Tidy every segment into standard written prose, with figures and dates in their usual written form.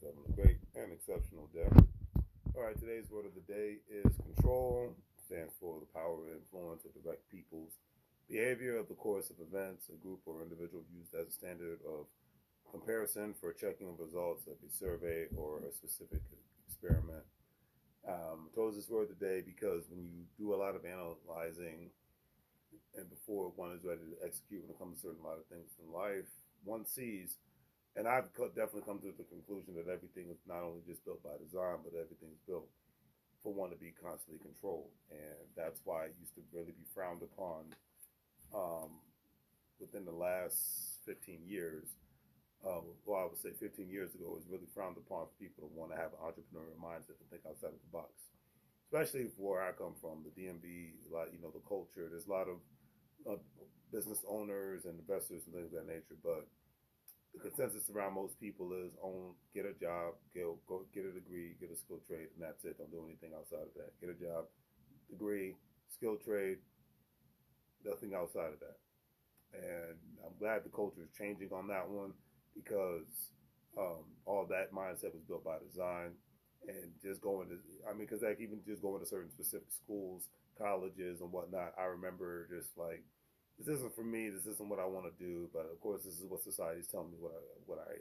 everyone's having a great and exceptional day. All right, today's word of the day is control. Stands for the power or influence or direct people's behavior of the course of events, a group or individual used as a standard of comparison for checking of results of a survey or a specific experiment. I chose this word today because when you do a lot of analyzing and before one is ready to execute when it comes to certain lot of things in life, one sees, and I've definitely come to the conclusion that everything is not only just built by design, but everything's built for one to be constantly controlled, and that's why it used to really be frowned upon um, within the last 15 years. Well, I would say 15 years ago, it was really frowned upon for people to want to have an entrepreneurial mindset and think outside of the box. Especially where I come from, the DMV, the culture. There's a lot of uh, business owners and investors and things of that nature, but the consensus around most people is get a job, go get a degree, get a skill trade, and that's it. Don't do anything outside of that. Get a job, degree, skill trade, nothing outside of that. And I'm glad the culture is changing on that one because all that mindset was built by design. And just going to, I mean, because like even just going to certain specific schools, colleges, and whatnot, I remember just like, this isn't for me. This isn't what I want to do. But of course, this is what society's telling me what I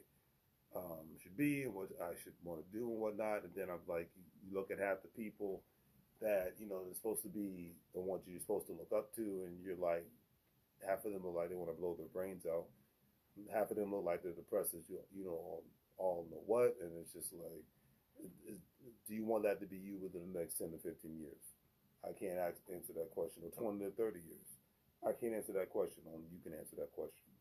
should be and what I should want to do and whatnot. And then I'm like, you look at half the people that they're supposed to be the ones you're supposed to look up to, and you're like, half of them look like they want to blow their brains out. Half of them look like they're depressed as all know what, and it's just like, do you want that to be you within the next 10 to 15 years? I can't answer that question. Or 20 to 30 years. I can't answer that question. Only you can answer that question.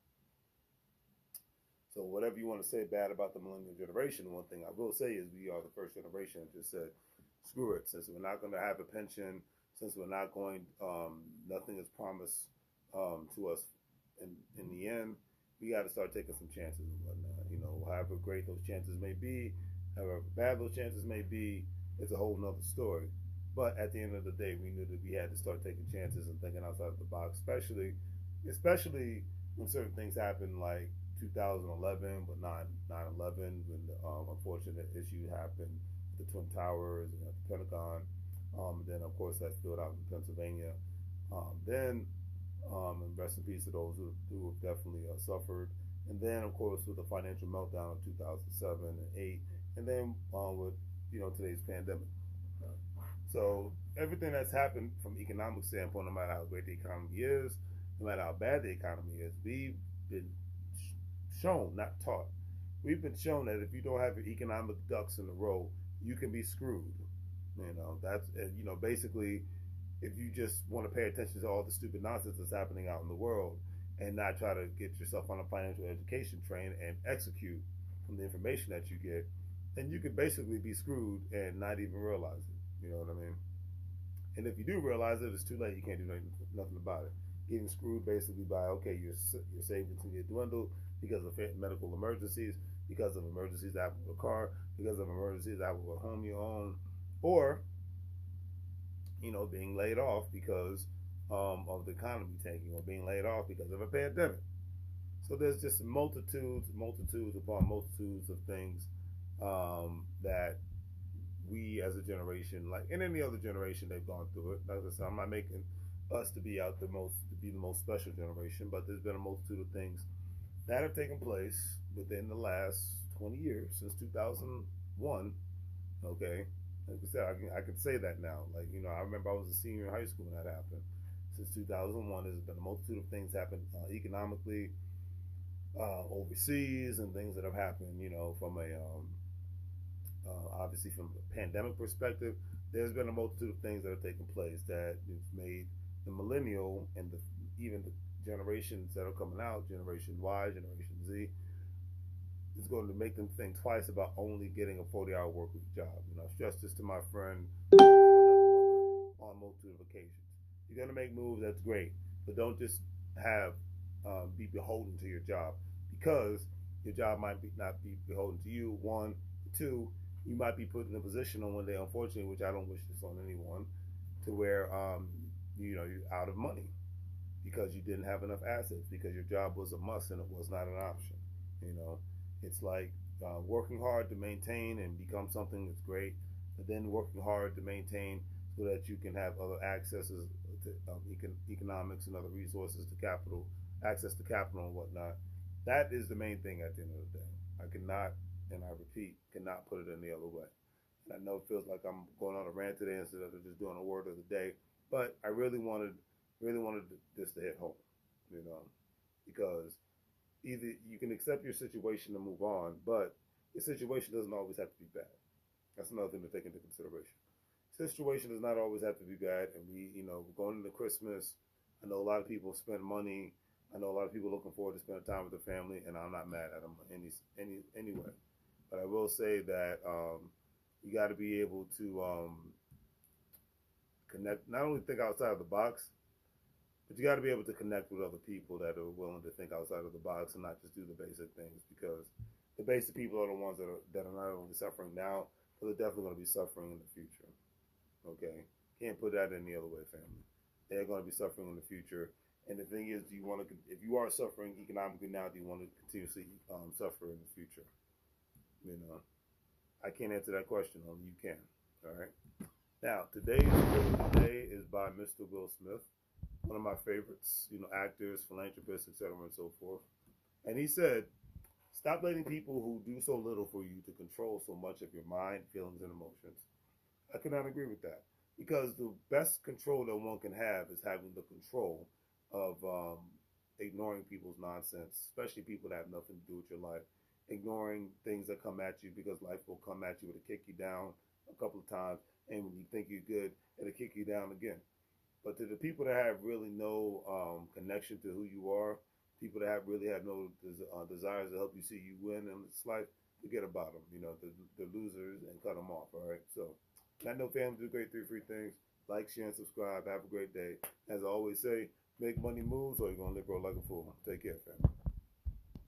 So whatever you want to say bad about the millennial generation, one thing I will say is we are the first generation that just said, screw it. Since we're not going to have a pension, since we're not going, nothing is promised to us in the end, we got to start taking some chances and whatnot. However great those chances may be, however bad those chances may be, it's a whole nother story. But at the end of the day, we knew that we had to start taking chances and thinking outside of the box, especially when certain things happen like 2011 with 9/11, when the unfortunate issue happened with the Twin Towers and at the Pentagon. Then, of course, that spilled out in Pennsylvania. And rest in peace to those who have definitely suffered. And then, of course, with the financial meltdown of 2007 and 8, and then with today's pandemic. So everything that's happened from an economic standpoint, no matter how great the economy is, no matter how bad the economy is, we've been shown, not taught. We've been shown that if you don't have your economic ducks in a row, you can be screwed. That's basically, if you just want to pay attention to all the stupid nonsense that's happening out in the world and not try to get yourself on a financial education train and execute from the information that you get, then you could basically be screwed and not even realize it. You know what I mean? And if you do realize it, it's too late. You can't do nothing about it. Getting screwed basically by, okay, your savings can get dwindled because of medical emergencies, because of emergencies that happen with a car, because of emergencies that happen with a home you own, or being laid off because of the economy tanking, or being laid off because of a pandemic. So there's just multitudes upon multitudes of things that we as a generation, like in any other generation, they've gone through it. Like I said, I'm not making us to be the most special generation, but there's been a multitude of things that have taken place within the last 20 years, since 2001. Okay, like I said, I can say that now. Like I remember I was a senior in high school when that happened. Since 2001, there's been a multitude of things happen economically, overseas, and things that have happened. From a obviously from a pandemic perspective, there's been a multitude of things that have taken place that have made the millennial and even the generations that are coming out, Generation Y, Generation Z, is going to make them think twice about only getting a 40-hour work week job. I stressed this to my friend on a multitude of occasions. You're going to make moves, that's great, but don't just have be beholden to your job, because your job might not be beholden to you. One, two, you might be put in a position on one day, unfortunately, which I don't wish this on anyone, to where you're out of money because you didn't have enough assets, because your job was a must and it was not an option. It's like working hard to maintain and become something that's great, but then working hard to maintain so that you can have other accesses to economics and other resources to capital, access to capital and whatnot. That is the main thing at the end of the day. I cannot, and I repeat, cannot put it any other way. And I know it feels like I'm going on a rant today instead of just doing a word of the day, but I really wanted this to hit home, you know, because either you can accept your situation and move on, but your situation doesn't always have to be bad. That's another thing to take into consideration. Situation does not always have to be bad, and we're going into Christmas. I know a lot of people spend money. I know a lot of people looking forward to spending time with their family, and I'm not mad at them anyway. But I will say that you got to be able to connect, not only think outside of the box, but you got to be able to connect with other people that are willing to think outside of the box and not just do the basic things. Because the basic people are the ones that are not only suffering now, but they're definitely going to be suffering in the future. Okay, can't put that any other way, family. They're going to be suffering in the future. And the thing is, do you want to? If you are suffering economically now, do you want to continuously suffer in the future? You know, I can't answer that question. Only you can. All right. Now, today's quote of the day is by Mr. Will Smith, one of my favorites, actors, philanthropists, etc., and so forth. And he said, "Stop letting people who do so little for you to control so much of your mind, feelings, and emotions." I cannot agree with that because the best control that one can have is having the control of ignoring people's nonsense, especially people that have nothing to do with your life, ignoring things that come at you because life will come at you to kick you down a couple of times, and when you think you're good, it'll kick you down again. But to the people that have really no connection to who you are, people that really have no desires to help you see you win in this life, forget about them. The losers, and cut them off. All right. So, I know family do great three things. Like, share, and subscribe. Have a great day. As I always say, make money moves, or you're gonna live broke like a fool. Take care, family.